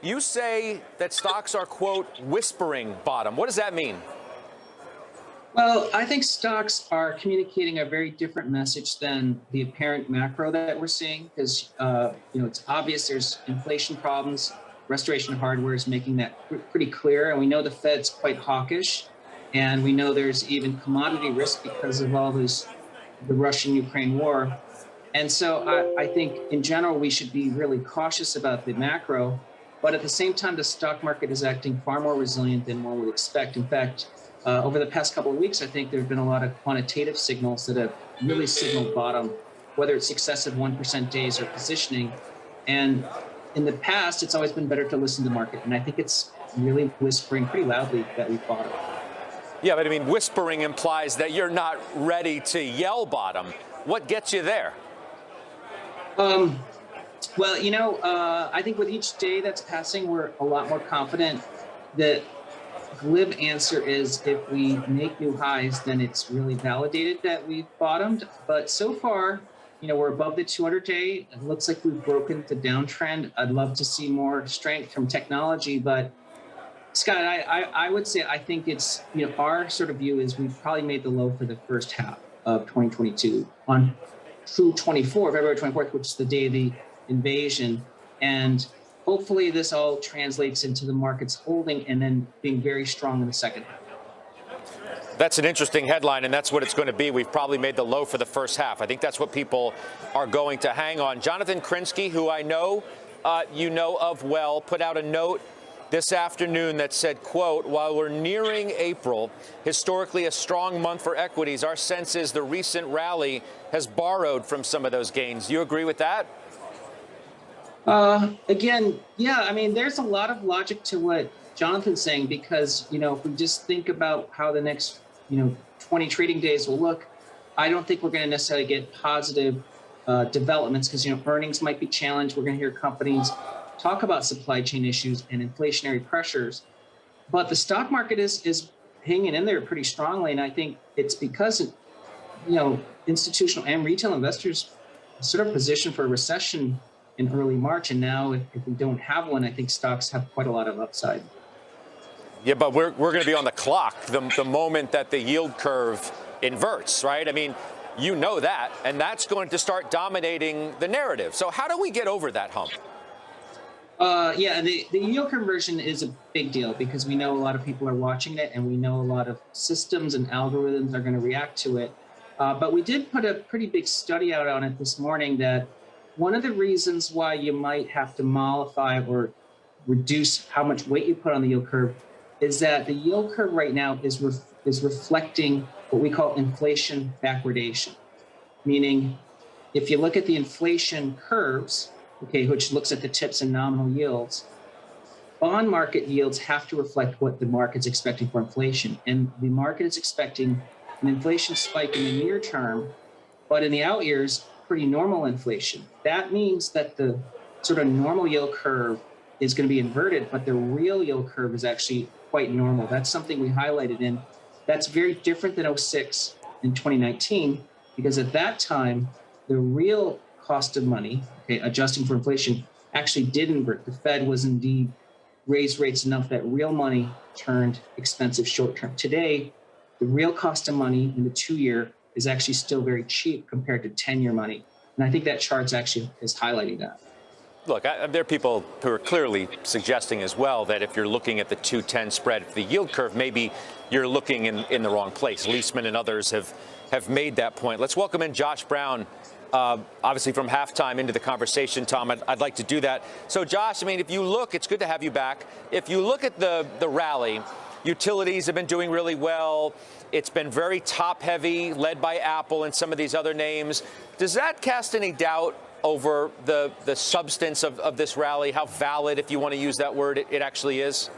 you say that stocks are, quote, whispering bottom. What does that mean? Well, I think stocks are communicating a very different message than the apparent macro that we're seeing, because it's obvious there's inflation problems. Restoration Hardware is making that pretty clear, and we know the Fed's quite hawkish, and we know there's even commodity risk because of all this, the Russian-Ukraine war. And so I think in general we should be really cautious about the macro, but at the same time the stock market is acting far more resilient than one would expect. In fact, over the past couple of weeks, I think there have been a lot of quantitative signals that have really signaled bottom, whether it's successive 1% days or positioning. And in the past, it's always been better to listen to the market. And I think it's really whispering pretty loudly that we've bottomed. Yeah, but I mean, whispering implies that you're not ready to yell bottom. What gets you there? Well, I think with each day that's passing, we're a lot more confident. The glib answer is if we make new highs, then it's really validated that we've bottomed. But so far, we're above the 200-day. It looks like we've broken the downtrend. I'd love to see more strength from technology. But, Scott, I would say I think it's, our sort of view is we've probably made the low for the first half of 2022 on through February 24th, which is the day of the invasion. And hopefully this all translates into the markets holding and then being very strong in the second half. That's an interesting headline, and that's what it's going to be. We've probably made the low for the first half. I think that's what people are going to hang on. Jonathan Krinsky, who I know you know of well, put out a note this afternoon that said, quote, while we're nearing April, historically a strong month for equities, our sense is the recent rally has borrowed from some of those gains. Do you agree with that? Again, yeah, I mean, there's a lot of logic to what Jonathan's saying, because, if we just think about how the next, 20 trading days will look, I don't think we're going to necessarily get positive developments because, earnings might be challenged. We're going to hear companies talk about supply chain issues and inflationary pressures. But the stock market is hanging in there pretty strongly. And I think it's because, institutional and retail investors sort of positioned for a recession in early March. And now if we don't have one, I think stocks have quite a lot of upside. Yeah, but we're going to be on the clock the moment that the yield curve inverts, right? I mean, you know that, and that's going to start dominating the narrative. So how do we get over that hump? The yield conversion is a big deal because we know a lot of people are watching it, and we know a lot of systems and algorithms are going to react to it. But we did put a pretty big study out on it this morning that one of the reasons why you might have to mollify or reduce how much weight you put on the yield curve is that the yield curve right now is reflecting what we call inflation backwardation, meaning if you look at the inflation curves, which looks at the tips and nominal yields, bond market yields have to reflect what the market's expecting for inflation. And the market is expecting an inflation spike in the near term, but in the out years, pretty normal inflation. That means that the sort of normal yield curve is going to be inverted, but the real yield curve is actually quite normal. That's something we highlighted in. That's very different than 06 and 2019, because at that time, the real cost of money, adjusting for inflation, actually did invert. The Fed was indeed raised rates enough that real money turned expensive short term. Today, the real cost of money in the 2-year is actually still very cheap compared to 10-year money. And I think that chart's actually is highlighting that. Look, there are people who are clearly suggesting as well that if you're looking at the 210 spread, the yield curve, maybe you're looking in the wrong place. Leisman and others have made that point. Let's welcome in Josh Brown, obviously from halftime into the conversation. Tom, I'd like to do that. So, Josh, I mean, if you look, it's good to have you back. If you look at the rally, utilities have been doing really well. It's been very top heavy, led by Apple and some of these other names. Does that cast any doubt over the substance of this rally, how valid, if you want to use that word, it actually is?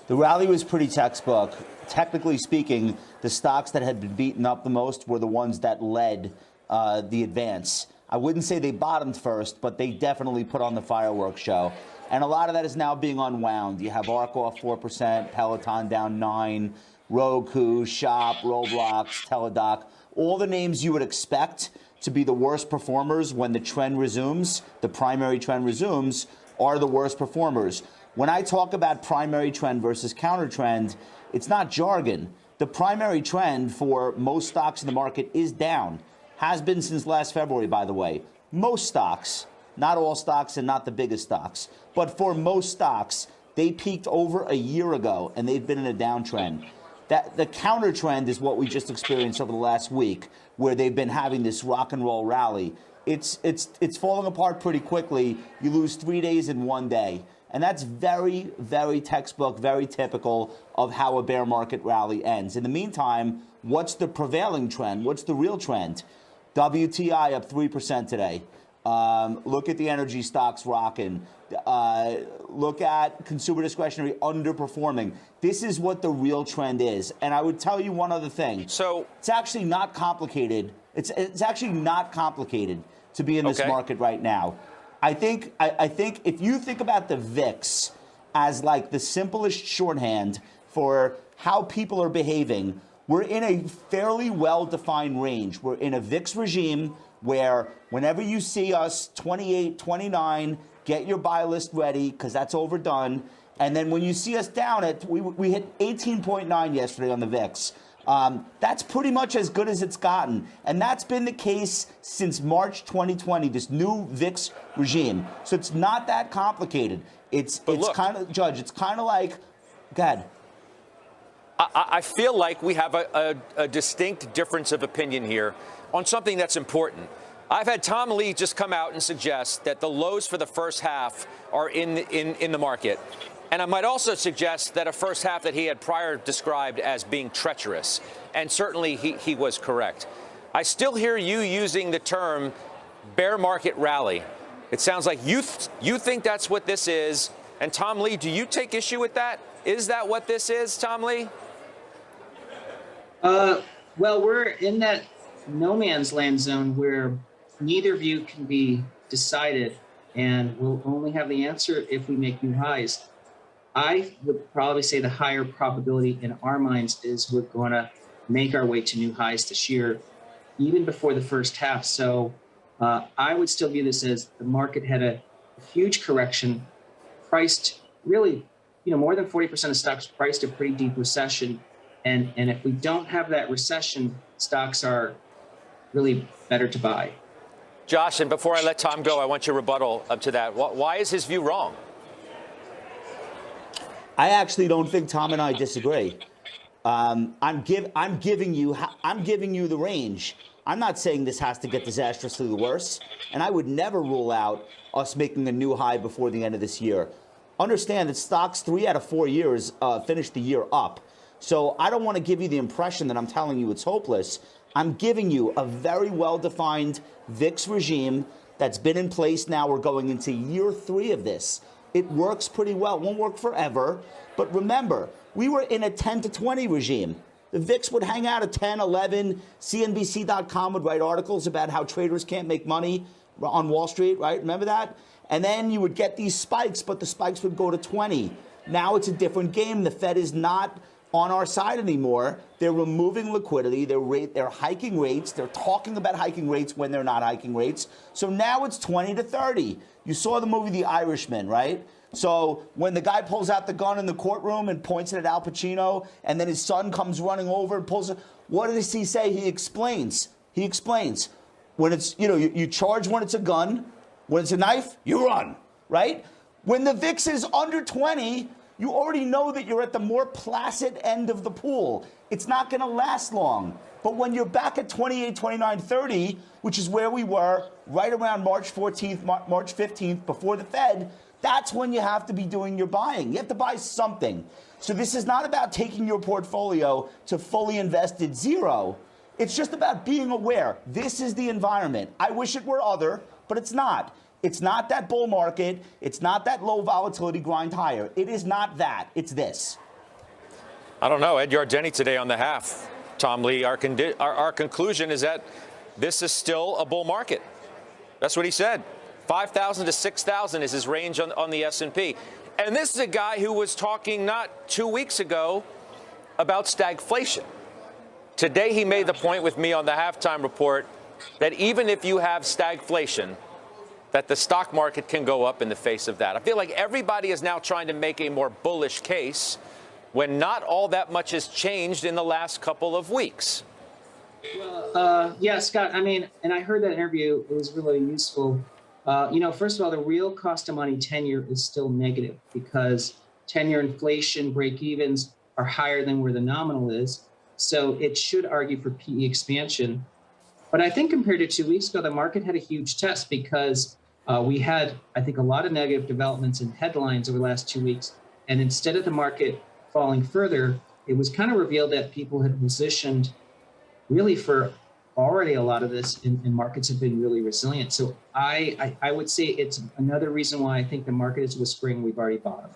The rally was pretty textbook. Technically speaking, the stocks that had been beaten up the most were the ones that led the advance. I wouldn't say they bottomed first, but they definitely put on the fireworks show. And a lot of that is now being unwound. You have ARK off 4%, Peloton down 9%, Roku, Shop, Roblox, Teladoc, all the names you would expect to be the worst performers when the trend resumes, the primary trend resumes, are the worst performers. When I talk about primary trend versus counter trend, it's not jargon. The primary trend for most stocks in the market is down. Has been since last February, by the way. Most stocks, not all stocks and not the biggest stocks, but for most stocks, they peaked over a year ago and they've been in a downtrend. That the counter trend is what we just experienced over the last week, where they've been having this rock and roll rally. It's falling apart pretty quickly. You lose 3 days in 1 day. And that's very, very textbook, very typical of how a bear market rally ends. In the meantime, what's the prevailing trend? What's the real trend? WTI up 3% today. Look at the energy stocks rocking. Look at consumer discretionary underperforming. This is what the real trend is. And I would tell you one other thing. So it's actually not complicated. It's actually not complicated to be in this market right now. I think if you think about the VIX as like the simplest shorthand for how people are behaving, we're in a fairly well-defined range. We're in a VIX regime where whenever you see us 28, 29, get your buy list ready because that's overdone. And then when you see us down at, we hit 18.9 yesterday on the VIX. That's pretty much as good as it's gotten. And that's been the case since March 2020, this new VIX regime. So it's not that complicated. It's kind of, Judge, it's kind of like, go ahead. I feel like we have a distinct difference of opinion here on something that's important. I've had Tom Lee just come out and suggest that the lows for the first half are in the market. And I might also suggest that a first half that he had prior described as being treacherous. And certainly he was correct. I still hear you using the term bear market rally. It sounds like you think that's what this is. And Tom Lee, do you take issue with that? Is that what this is, Tom Lee? Well, we're in that no man's land zone where neither view can be decided, and we'll only have the answer if we make new highs. I would probably say the higher probability in our minds is we're going to make our way to new highs this year, even before the first half. So I would still view this as the market had a huge correction, priced really, more than 40% of stocks priced a pretty deep recession. And if we don't have that recession, stocks are really better to buy. Josh, and before I let Tom go, I want your rebuttal up to that. Why is his view wrong? I actually don't think Tom and I disagree. I'm giving you the range. I'm not saying this has to get disastrously worse, and I would never rule out us making a new high before the end of this year. Understand that stocks 3 out of 4 years finished the year up. So I don't want to give you the impression that I'm telling you it's hopeless. I'm giving you a very well-defined VIX regime that's been in place now. We're going into year 3 of this. It works pretty well. It won't work forever. But remember, we were in a 10 to 20 regime. The VIX would hang out at 10, 11. CNBC.com would write articles about how traders can't make money on Wall Street, right? Remember that? And then you would get these spikes, but the spikes would go to 20. Now it's a different game. The Fed is not on our side anymore. They're removing liquidity. They're hiking rates. They're talking about hiking rates when they're not hiking rates. So now it's 20 to 30. You saw the movie The Irishman, right? So when the guy pulls out the gun in the courtroom and points it at Al Pacino, and then his son comes running over and pulls it, what does he say? He explains. When it's, you charge when it's a gun. When it's a knife, you run, right? When the VIX is under 20, you already know that you're at the more placid end of the pool. It's not going to last long. But when you're back at 28, 29, 30, which is where we were right around March 14th, March 15th, before the Fed, that's when you have to be doing your buying. You have to buy something. So this is not about taking your portfolio to fully invested zero. It's just about being aware. This is the environment. I wish it were other, but it's not. It's not that bull market. It's not that low volatility grind higher. It is not that. It's this. I don't know. Ed Yardeni today on the half. Tom Lee, our conclusion is that this is still a bull market. That's what he said. 5,000 to 6,000 is his range on the S&P. And this is a guy who was talking not 2 weeks ago about stagflation. Today he made the point with me on the halftime report that even if you have stagflation, that the stock market can go up in the face of that? I feel like everybody is now trying to make a more bullish case when not all that much has changed in the last couple of weeks. Well, yeah, Scott, I mean, and I heard that interview. It was really useful. First of all, the real cost of money 10-year is still negative because 10-year inflation break-evens are higher than where the nominal is. So it should argue for PE expansion. But I think compared to 2 weeks ago, the market had a huge test because we had, I think, a lot of negative developments in headlines over the last 2 weeks. And instead of the market falling further, it was kind of revealed that people had positioned really for already a lot of this, and markets have been really resilient. So I would say it's another reason why I think the market is whispering we've already bottomed.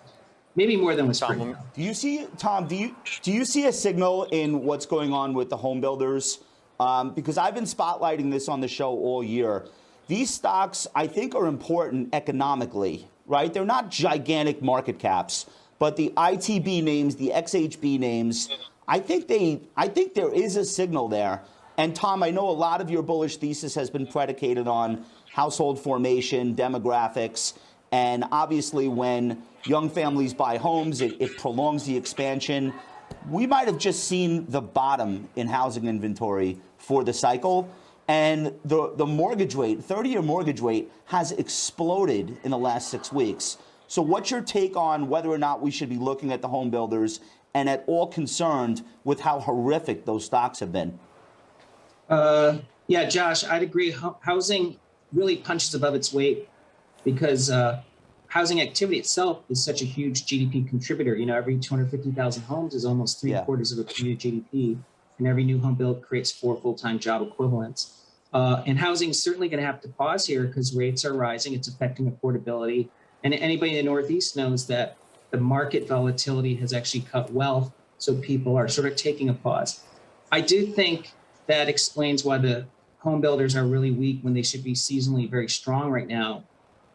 Maybe more than whispering. Do you see, Tom, do you see a signal in what's going on with the home builders? Because I've been spotlighting this on the show all year. These stocks, I think, are important economically, right? They're not gigantic market caps, but the ITB names, the XHB names, I think there is a signal there. And Tom, I know a lot of your bullish thesis has been predicated on household formation, demographics, and obviously when young families buy homes, it prolongs the expansion. We might have just seen the bottom in housing inventory for the cycle. And the mortgage rate, 30-year mortgage rate, has exploded in the last 6 weeks. So what's your take on whether or not we should be looking at the home builders and at all concerned with how horrific those stocks have been? Yeah, Josh, I'd agree. Housing really punches above its weight because housing activity itself is such a huge GDP contributor. You know, every 250,000 homes is almost three-quarters of a community GDP, and every new home build creates 4 full-time job equivalents. And housing is certainly going to have to pause here because rates are rising. It's affecting affordability. And anybody in the Northeast knows that the market volatility has actually cut wealth, so people are sort of taking a pause. I do think that explains why the home builders are really weak when they should be seasonally very strong right now.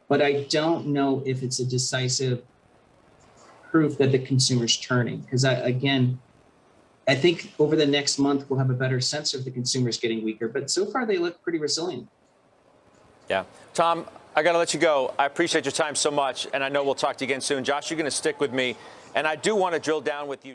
But I don't know if it's a decisive proof that the consumer's turning. Because again, I think over the next month, we'll have a better sense of the consumer's getting weaker. But so far, they look pretty resilient. Yeah. Tom, I got to let you go. I appreciate your time so much. And I know we'll talk to you again soon. Josh, you're going to stick with me. And I do want to drill down with you.